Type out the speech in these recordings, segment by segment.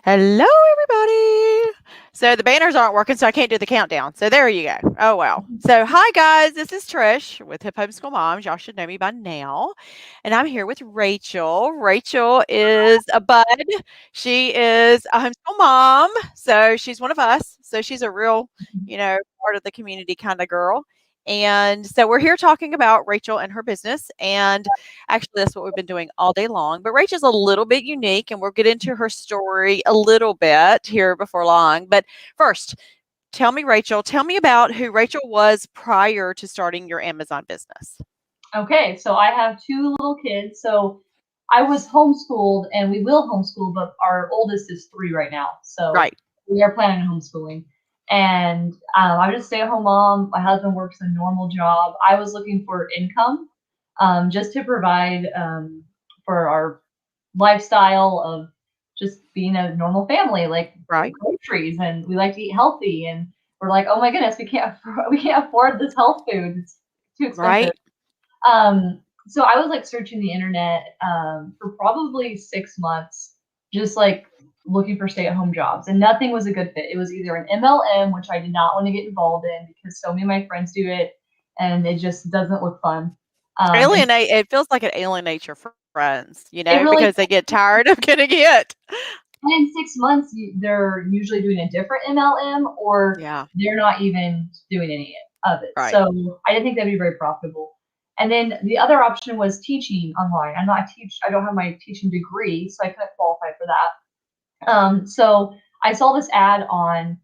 Hello, everybody. So the banners aren't working, so I can't do the countdown. So there you go. Oh, well. So, hi, guys. This is Trish with Hip Homeschool Moms. Y'all should know me by now. And I'm here with Rachel. Rachel is a bud. She is a homeschool mom. So she's one of us. So she's a real, part of the community kind of girl. And so we're here talking about Rachel and her business. And actually, that's what we've been doing all day long. But Rachel's a little bit unique, and we'll get into her story a little bit here before long. But first, tell me, Rachel, tell me about who Rachel was prior to starting your Amazon business. Okay, so I have two little kids. So I was homeschooled and we will homeschool, but our oldest is 3 right now. So Right. we are planning on homeschooling. And I'm just a stay-at-home mom. My husband works a normal job. I was looking for income just to provide for our lifestyle of just being a normal family, like Right. groceries, and we like to eat healthy. And we're like, oh my goodness, we can't afford this health food. It's too expensive. Right. So I was like searching the internet for probably 6 months, just like looking for stay-at-home jobs, and nothing was a good fit. It was either an MLM, which I did not want to get involved in because so many of my friends do it, and it just doesn't look fun. And Alienate, it feels like it alienates your friends, it really, because they get tired of getting it. and in 6 months, they're usually doing a different MLM, or Yeah. they're not even doing any of it. Right. So I didn't think that'd be very profitable. And then the other option was teaching online. I don't have my teaching degree, so I couldn't qualify for that. So I saw this ad on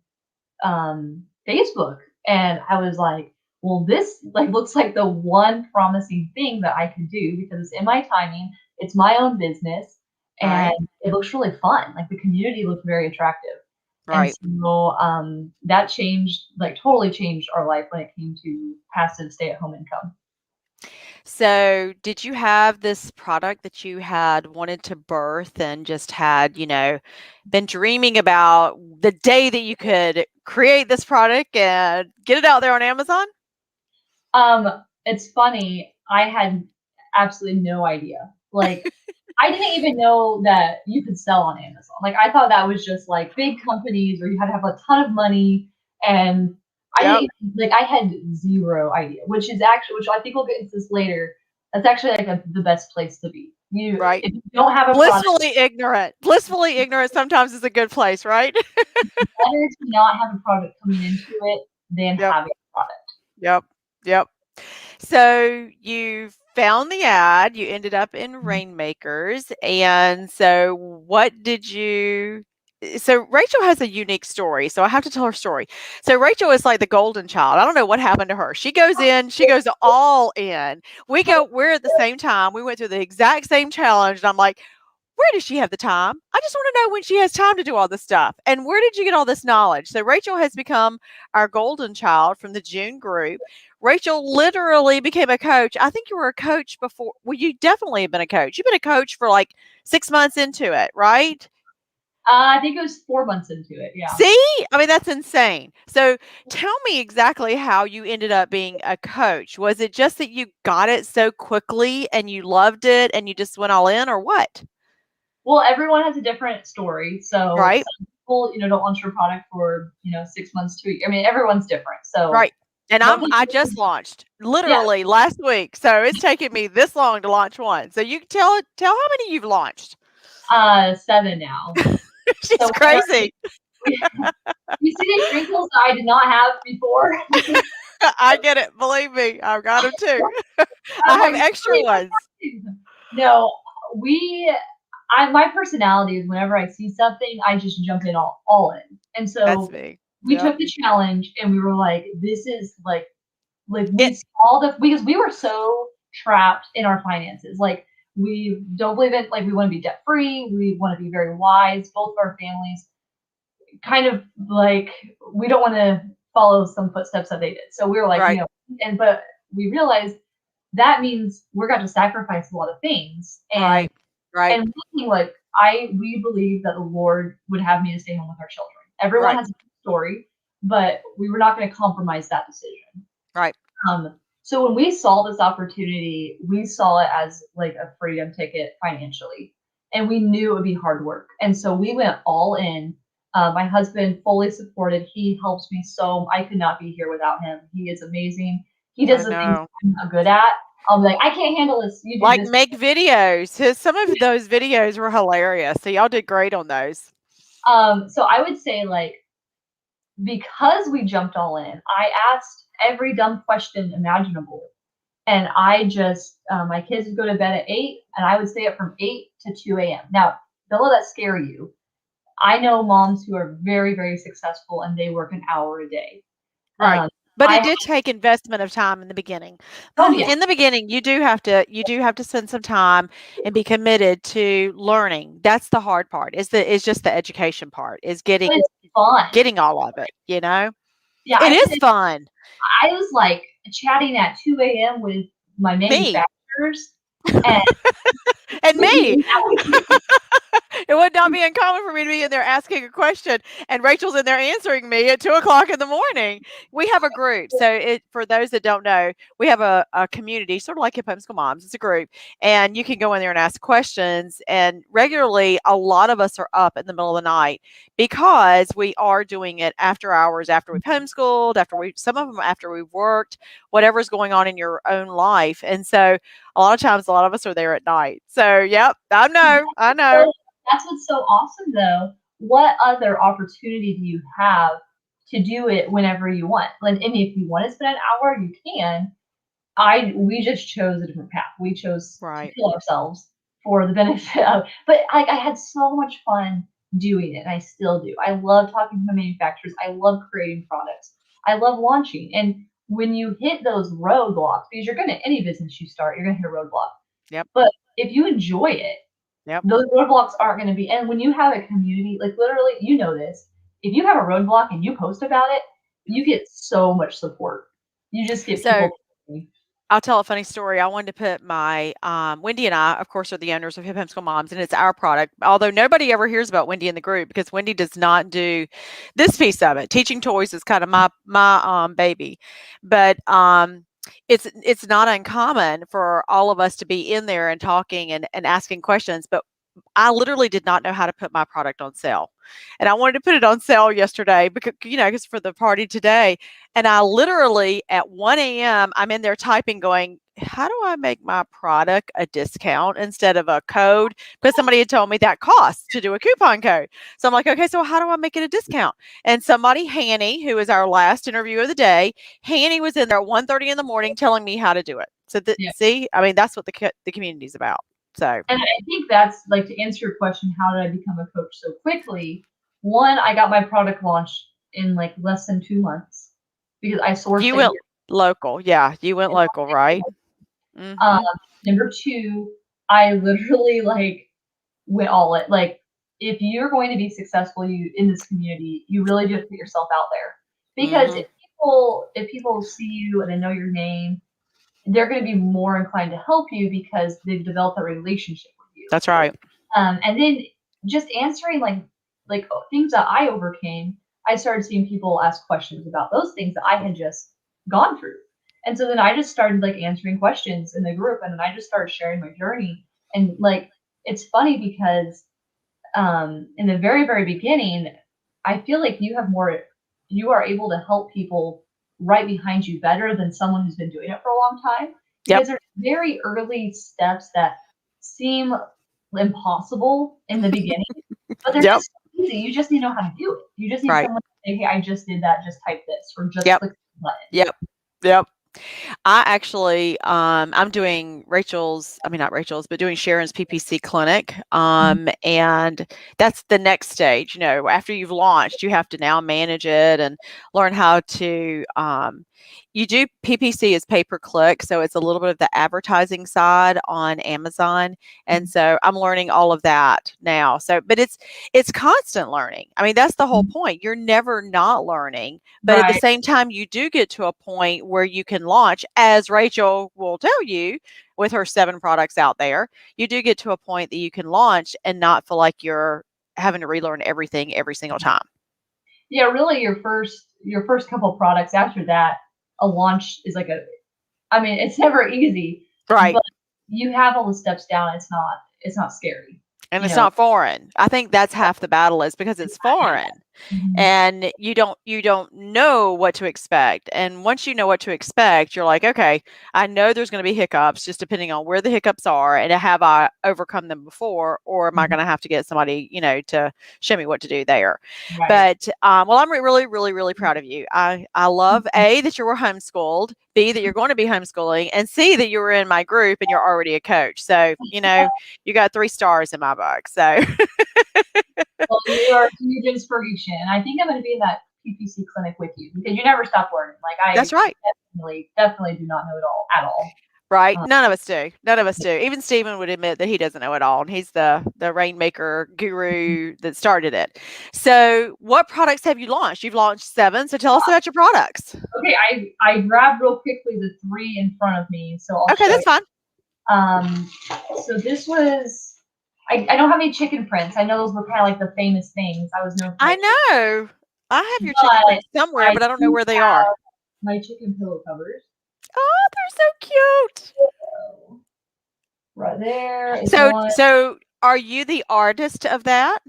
Facebook, and I was like, well, this like looks like the one promising thing that I could do because it's in my timing. It's my own business, and Right. it looks really fun. Like the community looked very attractive. And Right. so that changed, like totally changed our life when it came to passive stay-at-home income. So, did you have this product that you had wanted to birth and just had, been dreaming about the day that you could create this product and get it out there on Amazon? It's funny. I had absolutely no idea. Like, I didn't even know that you could sell on Amazon. Like, I thought that was just like big companies where you had to have a ton of money, and I Yep. didn't like. I had zero idea, which is actually, which I think we'll get into this later. That's actually like the best place to be. Right. If you don't have a product, Blissfully ignorant. Blissfully ignorant sometimes is a good place, right? better to not have a product coming into it than Yep. having a product. Yep. Yep. So you found the ad, you ended up in Rainmakers, and so what did you so Rachel has a unique story, so I have to tell her story. So Rachel is like the golden child. I don't know what happened to her. She goes in, she goes all in. We're at the same time. We went through the exact same challenge, and I'm like, where does she have the time? I just want to know when she has time to do all this stuff. And where did you get all this knowledge? So Rachel has become our golden child from the June group. Rachel literally became a coach. I think you were a coach before. Well, you definitely have been a coach. You've been a coach for like 6 months into it, right? I think it was 4 months into it. Yeah. See? I mean, that's insane. So tell me exactly how you ended up being a coach. Was it just that you got it so quickly and you loved it and you just went all in, or what? Well, everyone has a different story. So Right? some people, don't launch your product for, 6 months to a year. I mean, everyone's different. So Right. And some I people, just launched yeah, literally last week. So it's taken me this long to launch one. So you tell how many you've launched. 7 now. She's So crazy. you see these wrinkles that I did not have before. I get it. Believe me, I've got them too. I'm I have like, extra really? ones. No, we. My personality is whenever I see something, I just jump in all in. And That's so me. we Yep. took the challenge, and we were like, this is like we It saw the because we were so trapped in our finances. Like we don't believe in like we want to be debt free. We want to be very wise. Both of our families kind of like we don't want to follow some footsteps that they did. So we were like, right, but we realized that means we're going to sacrifice a lot of things. And right, right, and like we believe that the Lord would have me to stay home with our children. Everyone right, has a story, but we were not going to compromise that decision. right. So when we saw this opportunity, we saw it as like a freedom ticket financially. and we knew it would be hard work. And so we went all in. My husband fully supported. He helps me so I could not be here without him. He is amazing. He I does the things know. I'm not good at. I'll be like, I can't handle this. You do Like, this. make videos. Some of those videos were hilarious, so y'all did great on those. So I would say like because we jumped all in, I asked every dumb question imaginable. And I just, my kids would go to bed at 8, and I would stay up from 8 to 2 a.m. Now, don't let that scare you. I know moms who are very, very successful and they work an hour a day. Right. But it I, did take investment of time in the beginning. oh yeah, In the beginning, you do have to spend some time and be committed to learning. That's the hard part. Is just the education part. Is but getting it's fun. getting all of it, you know? Yeah, It I is can. fun. I was like chatting at 2 a.m. with my Me manufacturers, and and me. that with you. It would not be uncommon for me to be in there asking a question, and Rachel's in there answering me at 2 o'clock in the morning. We have a group. So, for those that don't know, we have a community, sort of like Hip Homeschool Moms. It's a group, and you can go in there and ask questions. And regularly, a lot of us are up in the middle of the night because we are doing it after hours, after we've homeschooled, some of them after we've worked, whatever's going on in your own life. And so, a lot of times, a lot of us are there at night. So, yep, I know. So that's what's so awesome though. What other opportunity do you have to do it whenever you want? And if you want to spend an hour, you can. We just chose a different path. We chose to Right. kill ourselves for the benefit of, but I had so much fun doing it, and I still do. I love talking to the manufacturers. I love creating products. I love launching. And when you hit those roadblocks, because you're gonna any business you start, you're gonna hit a roadblock. Yep. But if you enjoy it, Yep. those roadblocks aren't going to be. And when you have a community, like literally, you know this. If you have a roadblock and you post about it, you get so much support. You just get So, people. I'll tell a funny story. I wanted to put my Wendy and I, of course, are the owners of Hip Homeschool Moms, and it's our product. Although nobody ever hears about Wendy in the group because Wendy does not do this piece of it. Teaching toys is kind of my baby, but it's not uncommon for all of us to be in there and talking and asking questions. But I literally did not know how to put my product on sale. And I wanted to put it on sale yesterday because for the party today. And I literally at 1 a.m., I'm in there typing, going, how do I make my product a discount instead of a code? Because somebody had told me that costs to do a coupon code. So I'm like, okay, so how do I make it a discount? And somebody, Hanny, who is our last interview of the day, Hanny was in there at 1:30 in the morning telling me how to do it. So Yeah. see, I mean, that's what the community is about. So And I think that's like to answer your question, how did I become a coach so quickly? One, I got my product launched in like less than 2 months because I sourced you it went here. local. Yeah, you went In local, right? Um, Mhm. Number two, I literally like went all it. Like, if you're going to be successful in this community, you really do have to put yourself out there. Because Mhm. if people see you and they know your name, they're going to be more inclined to help you because they've developed a relationship with you. That's right. And then just answering like things that I overcame, I started seeing people ask questions about those things that I had just gone through. And so then I just started like answering questions in the group, and then I just started sharing my journey. And like it's funny because in the very, very beginning, I feel like you are able to help people right behind you better than someone who's been doing it for a long time Yep. because there's very early steps that seem impossible in the beginning, but they're Yep. just so easy. You just need to know how to do it. You just need Right. someone to say, hey, I just did that, just type this, or just Yep. click the button. Yep. Yep. I actually, I'm doing I mean, not Rachel's, but doing Sharon's PPC clinic. Mhm. And that's the next stage. After you've launched, you have to now manage it and learn how to, you do PPC is pay per click. So it's a little bit of the advertising side on Amazon. And so I'm learning all of that now. So, but it's constant learning. I mean, that's the whole point. You're never not learning, but at the Right. same time, you do get to a point where you can launch, as Rachel will tell you with her 7 products out there. You do get to a point that you can launch and not feel like you're having to relearn everything every single time. Yeah, really your first couple products after that, a launch is like I mean, it's never easy, Right. but you have all the steps down. It's not scary. And you it's know. not foreign. I think that's half the battle is because it's foreign. Mhm. And you don't know what to expect. And once you know what to expect, you're like, okay, I know there's going to be hiccups, just depending on where the hiccups are, and have I overcome them before, or am I Mhm. going to have to get somebody, to show me what to do there. Right. But well, I'm really, really, really proud of you. I love A, that you were homeschooled, B, that you're going to be homeschooling, and C, that you were in my group and you're already a coach. So you got 3 stars in my book. So Well, you are a huge inspiration. And I think I'm going to be in that PPC clinic with you because you never stop learning. Like that's I right. definitely do not know it all at all. Right? Um, None of us do. None of us do. Even Stephen would admit that he doesn't know it all, and he's the rainmaker guru that started it. So, what products have you launched? You've launched 7, so tell us about your products. okay, I grabbed real quickly the three in front of me, so I'll Okay, show that's you. fine. So this was I don't have any chicken prints. I know those were kind of like the famous things. I was known for I my chicken, know. I have your chicken but prints somewhere, I but I don't know do where they are. have my chicken pillow covers. Oh, they're so cute. So right there is So one. so are you the artist of that?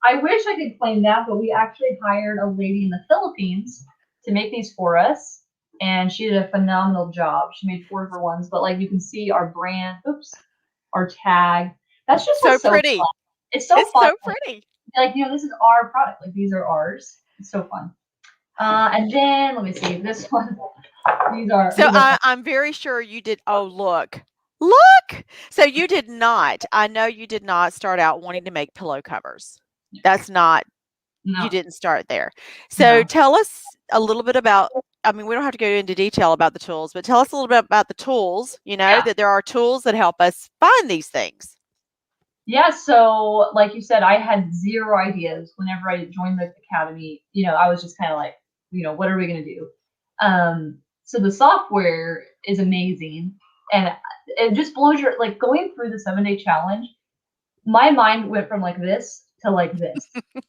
I wish I could claim that, but we actually hired a lady in the Philippines to make these for us, and she did a phenomenal job. She made 4 for 1s, but like you can see our brand, oops, our tag. That's just So what's so pretty. fun. It's so It's fun. so pretty. Like this is our product. Like these are ours. It's so fun. And then let me see this one. So These are I'm very sure you did. Oh, look. Look. So you did not. I know you did not start out wanting to make pillow covers. That's not, you no, didn't start there. So no. tell us a little bit about, I mean, we don't have to go into detail about the tools, but tell us a little bit about the tools, Yeah. that there are tools that help us find these things. Yeah, so like you said, I had zero ideas whenever I joined the academy. I was just kind of like, what are we going to do? So the software is amazing, and it just blows your like going through the 7-day challenge. My mind went from like this to like this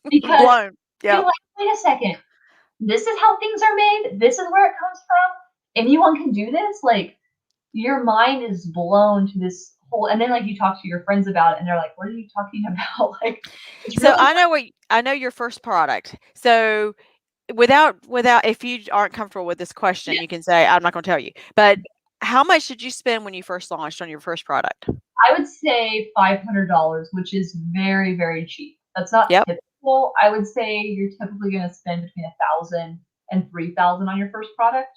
because Blown. you're Yep. like, wait a second, this is how things are made. This is where it comes from. Anyone can do this. Like your mind is blown to this whole and then like you talk to your friends about it and they're like, "What are you talking about?" Like it's So really I know your first product. So without if you aren't comfortable with this question, you can say, "I'm not gonna tell you." But how much did you spend when you first launched on your first product? I would say $500, which is very, very cheap. That's not Yep. typical. I would say you're typically going to spend between 1,000 and 3,000 on your first product.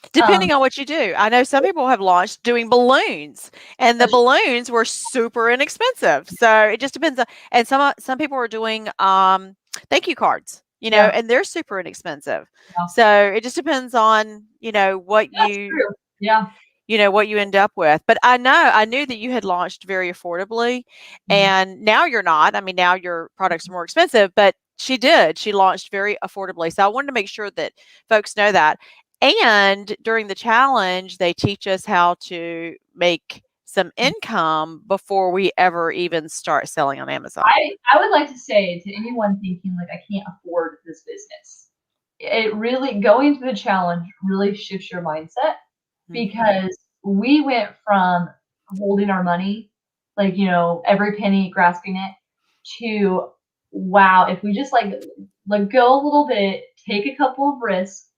Um, Depending on what you do. I know some people have launched doing balloons, and the that's balloons were super inexpensive. So it just depends on, and some people are doing thank you cards, yeah, and they're super inexpensive. yeah, So it just depends on, what that's true. Yeah. what you end up with. But I knew that you had launched very affordably, Mhm. and now you're not. I mean, now your products are more expensive, but she did. She launched very affordably. So I wanted to make sure that folks know that. And during the challenge, they teach us how to make some income before we ever even start selling on Amazon. I would like to say to anyone thinking like I can't afford this business, it really going through the challenge really shifts your mindset Mhm. because we went from holding our money, like, every penny grasping it, to wow, if we just like let go a little bit, take a couple of risks,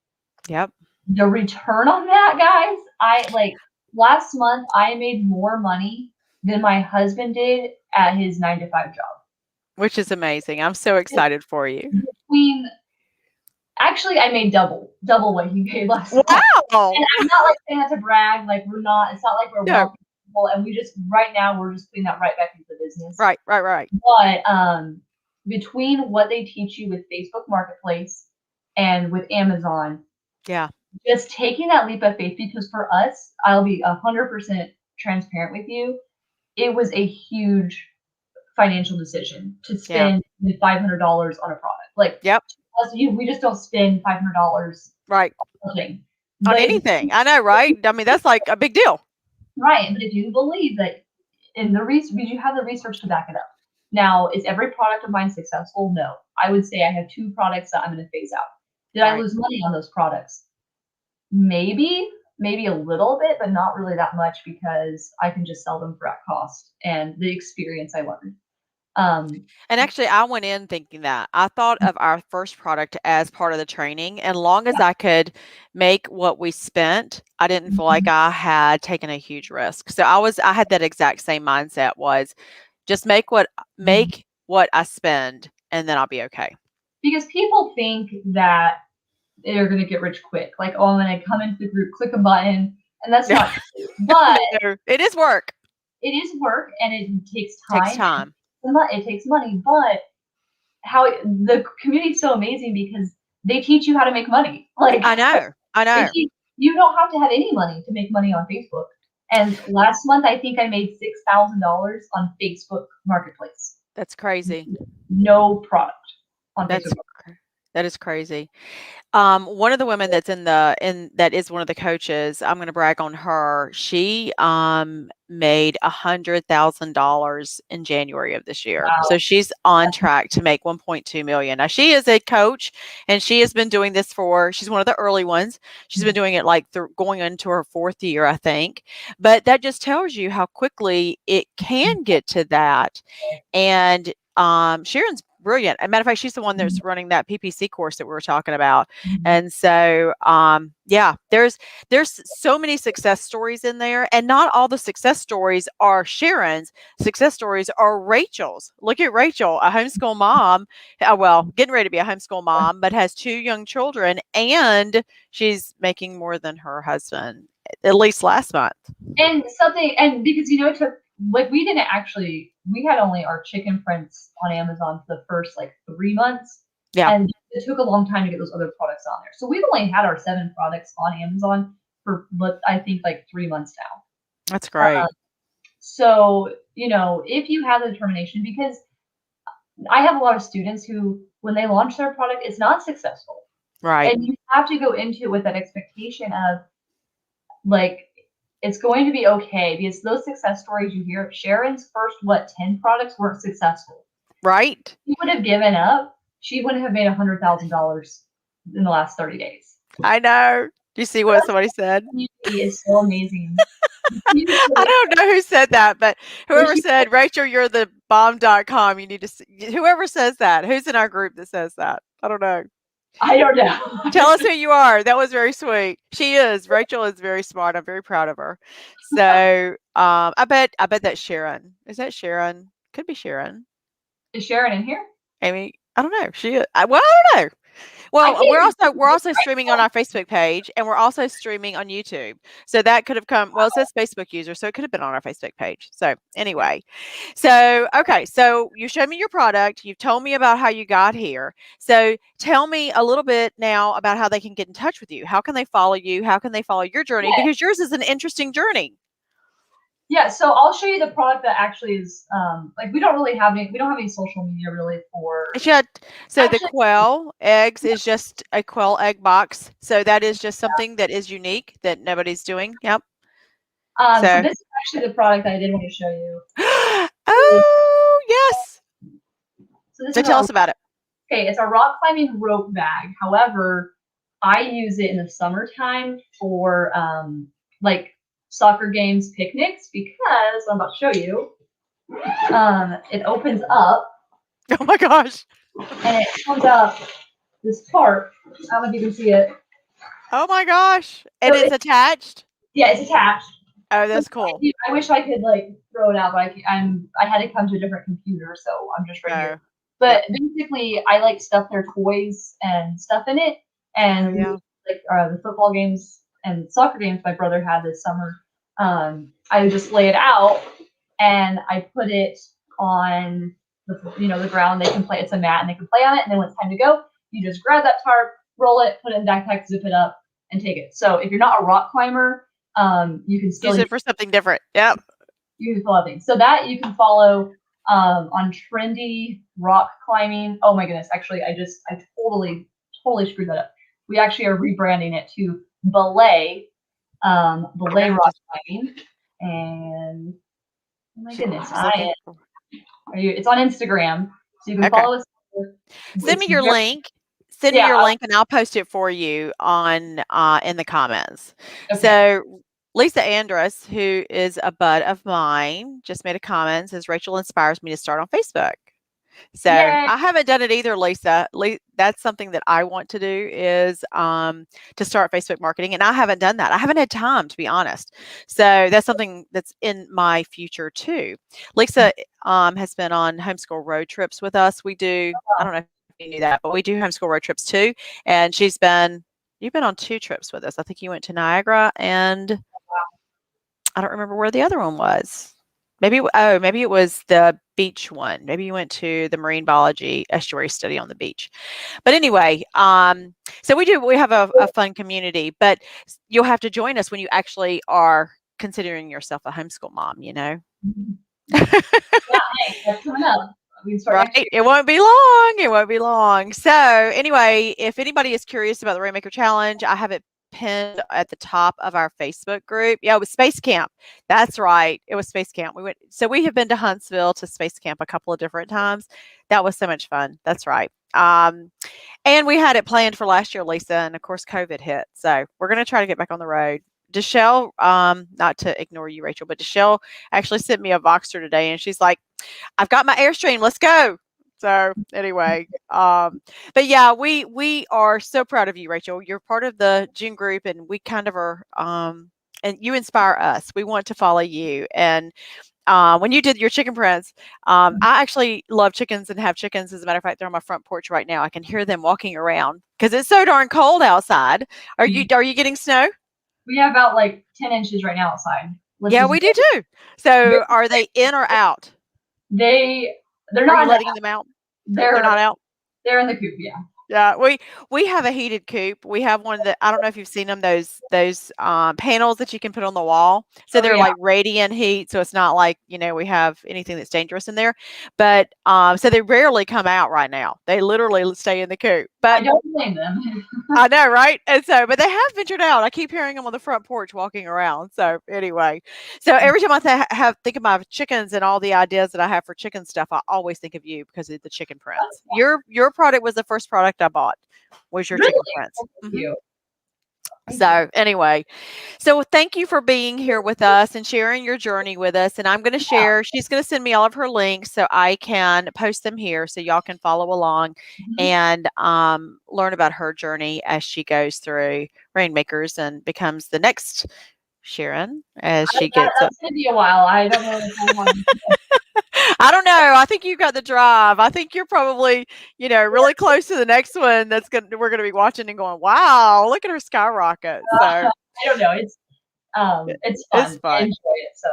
Yep. the return on that, guys, I like last month I made more money than my husband did at his 9 to 5 job. Which is amazing. I'm so excited for you. Between actually I made double what he made last month. Wow. And I'm not like saying that to brag, like we're not it's not like we're No. wealthy people and we just right now we're just putting that right back into the business. Right, right, right. But between what they teach you with Facebook Marketplace and with Amazon, Yeah. just taking that leap of faith because for us, I'll be 100% transparent with you, it was a huge financial decision to Yeah. spend $500 on a product. Like Yep. us, we just don't spend $500 Right. on something. On But if anything. I know, right? I mean, that's like a big deal. right, but if you believe that in the research, you have the research to back it up. Now, is every product of mine successful? No. I would say I have 2 products that I'm going to phase out. Did I Right. lose money on those products? Maybe, maybe a little bit, but not really that much because I can just sell them for at cost and the experience I learned. Um, And actually, I went in thinking that. I thought of our first product as part of the training, and long as yeah. I could make what we spent, I didn't feel like Mhm. I had taken a huge risk. So I had that exact same mindset was just Mhm. make what I spend and then I'll be okay. Because people think that they're gonna get rich quick. Like, oh, I'm gonna come into the group, click a button, and that's not true. But No, it is work. it is work and it takes Takes time time. and it takes money. But the community is so amazing because they teach you how to make money. Like I know. I they know. teach you don't have to have any money to make money on Facebook. And last month, I think I made $6,000 on Facebook Marketplace. That's crazy. No product on That's Facebook. that is crazy. One of the women that's in that is one of the coaches, I'm gonna brag on her. She made $100,000 in January of this year. So Wow. she's on track to make 1.2 million. Now she is a coach and she has been doing this she's one of the early ones. She's been doing it like going into her fourth year, I think. But that just tells you how quickly it can get to that. And Sharon's brilliant. As a matter of fact, she's the one that's running that PPC course that we were talking about. And so, yeah, there's so many success stories in there, and not all the success stories are Sharon's. Success stories are Rachel's. Look at Rachel, a homeschool mom. Well, getting ready to be a homeschool mom, but has two young children, and she's making more than her husband at least last month. And something, and because it took like we didn't actually we had only our chicken prints on Amazon for the first like 3 months, Yeah, and it took a long time to get those other products on there. So we've only had our 7 products on Amazon for I think like 3 months now. that's great. So if you have the determination, because I have a lot of students who when they launch their product, it's not successful, Right, and you have to go into it with that expectation of like it's going to be okay because those success stories you hear, Sharon's first 10 products weren't successful. right. She would have given up. She wouldn't have made $100,000 in the last 30 days. I know. Do you see So what that's somebody said? the community is so amazing. The community I is don't know who said that, but where whoever she said, "Rachel, you're the bomb.com." You need to whoever says that. Who's in our group that says that? I don't know. I don't know. Tell us who you are. That was very sweet. She is. Rachel is very smart. I'm very proud of her. So, I bet that's Sharon. Is that Sharon? Could be Sharon. Is Sharon in here? Amy. I don't know. She is. Well, I don't know. I Well, can't even see we're this also right streaming on our Facebook page, and we're also streaming on YouTube. So that could have come. Well, it says Facebook user, so it could have been on our Facebook page. So anyway, so okay, so you showed me your product. You've told me about how you got here. So tell me a little bit now about how they can get in touch with you. How can they follow you? How can they follow your journey? now. Because yours is an interesting journey. Yeah, so I'll show you the product that actually is like we don't have any social media really for It's just, so the actually. quail eggs is just a quail egg box. So that is just something that is unique that nobody's doing. Yep. So So this is actually the product that I did want to show you. oh, yes. So this So is tell our us about it. okay, it's a rock climbing rope bag. However, I use it in the summertime for like soccer games, picnics, because I'm about to show you. It opens up Oh my gosh. and it comes out this tarp. I don't know if you can see it. Oh my gosh. And So it's attached? yeah, it's attached. Oh, So that's cool. I wish I could like throw it out, but I had to come to a different computer, so I'm just right here. Oh, yep. But basically, I like stuff their toys and stuff in it, Oh, and yeah. like the football games and soccer games my brother had this summer. I would just lay it out and I put it on the ground. They can play. It's a mat and they can play on it. And then when it's time to go, you just grab that tarp, roll it, put it in the backpack, zip it up, and take it. So if you're not a rock climber, you can still Use it for something different. Yep. you can follow things. So that you can follow on trendy rock climbing. Oh my goodness! Actually, I totally screwed that up. We actually are rebranding it to Belay, Belay Okay. Rock Just Climbing, and oh my goodness, she's looking for. It's on Instagram, so you can Okay. follow us. Send me It's your very link. Send me yeah. your link and I'll post it for you on in the comments. Okay. So Lisa Andrus, who is a bud of mine, just made a comment, says Rachel inspires me to start on Facebook. So Yay! I haven't done it either, Lisa. That's something that I want to do is to start Facebook marketing, and I haven't done that. I haven't had time, to be honest. So that's something that's in my future too. Lisa has been on homeschool road trips with us. We do. I don't know if you knew that, but we do homeschool road trips too. And you've been on 2 trips with us. I think you went to Niagara, and I don't remember where the other one was. Maybe it was the beach one. Maybe you went to the marine biology estuary study on the beach. But anyway, so we have a fun community, but you'll have to join us when you actually are considering yourself a homeschool mom, you know? Yeah, hey, that's coming up. We can start Right? next year. It won't be long. It won't be long. So, anyway, if anybody is curious about the Rainmaker Challenge, I have it pinned at the top of our Facebook group. Yeah, it was Space Camp. That's right. It was Space Camp. We have been to Huntsville to Space Camp a couple of different times. That was so much fun. That's right. And we had it planned for last year, Lisa, and of course COVID hit. So we're gonna try to get back on the road. Deshelle, not to ignore you, Rachel, but Deshelle actually sent me a Voxer today and she's like, I've got my Airstream. Let's go. So anyway, but yeah, we are so proud of you, Rachel. You're part of the June group, and we kind of are. And you inspire us. We want to follow you. And when you did your chicken prints, I actually love chickens and have chickens. As a matter of fact, they're on my front porch right now. I can hear them walking around because it's so darn cold outside. Are you getting snow? We have about like 10 inches right now outside, which Yeah, is we do too. very, So are they in or out? they they're Are not you in the, letting them out? They're they're not out. they're in the coop. Yeah. Yeah, we have a heated coop. We have one that I don't know if you've seen them, those panels that you can put on the wall. So Oh they're yeah. like radiant heat, so it's not like, we have anything that's dangerous in there. But so they rarely come out right now. They literally stay in the coop. I But don't blame them. I know, right? And so, but they have ventured out. I keep hearing them on the front porch walking around. So anyway, so every time think of my chickens and all the ideas that I have for chicken stuff, I always think of you because of the chicken prints. Your product was the first product I bought. Was your chicken Really? prints? Well, thank you. Thank you. So anyway, so thank you for being here with us and sharing your journey with us. And I'm going to share. She's going to send me all of her links so I can post them here so y'all can follow along Mhm. and learn about her journey as she goes through Rainmakers and becomes the next Sharon as she gets up. That's gonna be a while. I don't know if I want to. I don't know. I think you got the drive. I think you're probably, really close to the next one we're gonna be watching and going, wow, look at her skyrocket. So I don't know. it, It's it's fun. I fun. enjoy it. So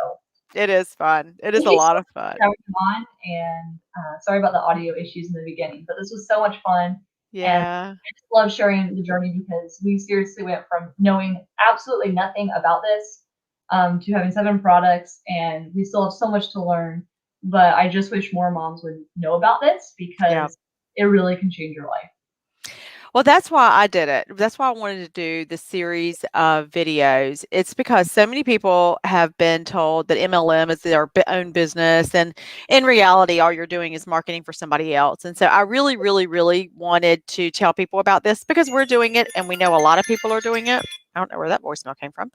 It is fun. It is thank a you so lot much of fun. for having me on, and sorry about the audio issues in the beginning, but this was so much fun, and Yeah. I just love sharing the journey because we seriously went from knowing absolutely nothing about this to having 7 products, and we still have so much to learn. But I just wish more moms would know about this Yeah. because it really can change your life. Well, that's why I did it. That's why I wanted to do the series of videos. It's because so many people have been told that MLM is their own business. And in reality, all you're doing is marketing for somebody else. And so I really, really, really wanted to tell people about this because we're doing it and we know a lot of people are doing it. I don't know where that voicemail came from.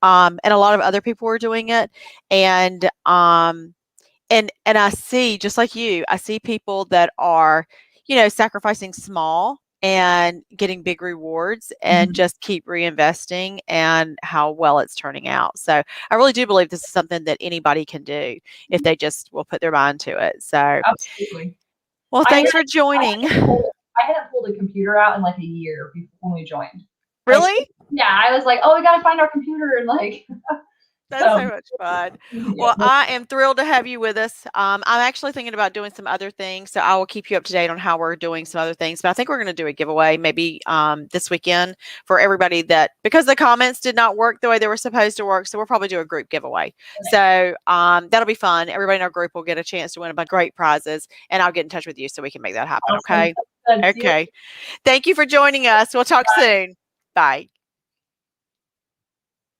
And a lot of other people are doing it. And, and I see, just like you, I see people that are, sacrificing small and getting big rewards and Mhm. just keep reinvesting and how well it's turning out. So I really do believe this is something that anybody can do if they just will put their mind to it. So, Absolutely. well, I thanks hadn't, for I joining. hadn't pulled, I hadn't pulled a computer out in like a year before when we joined. Like, Really? yeah, I was like, oh, we gotta find our computer and like, That's so so much fun. yeah, Well, I am thrilled to have you with us. I'm actually thinking about doing some other things, so I will keep you up to date on how we're doing some other things. But I think we're going to do a giveaway maybe this weekend for everybody that because the comments did not work the way they were supposed to work. So we'll probably do a group giveaway. So that'll be fun. Everybody in our group will get a chance to win a bunch of great prizes, and I'll get in touch with you so we can make that happen. awesome. Okay. Good. See you Okay. Thank you for joining us. We'll talk later. soon. Bye.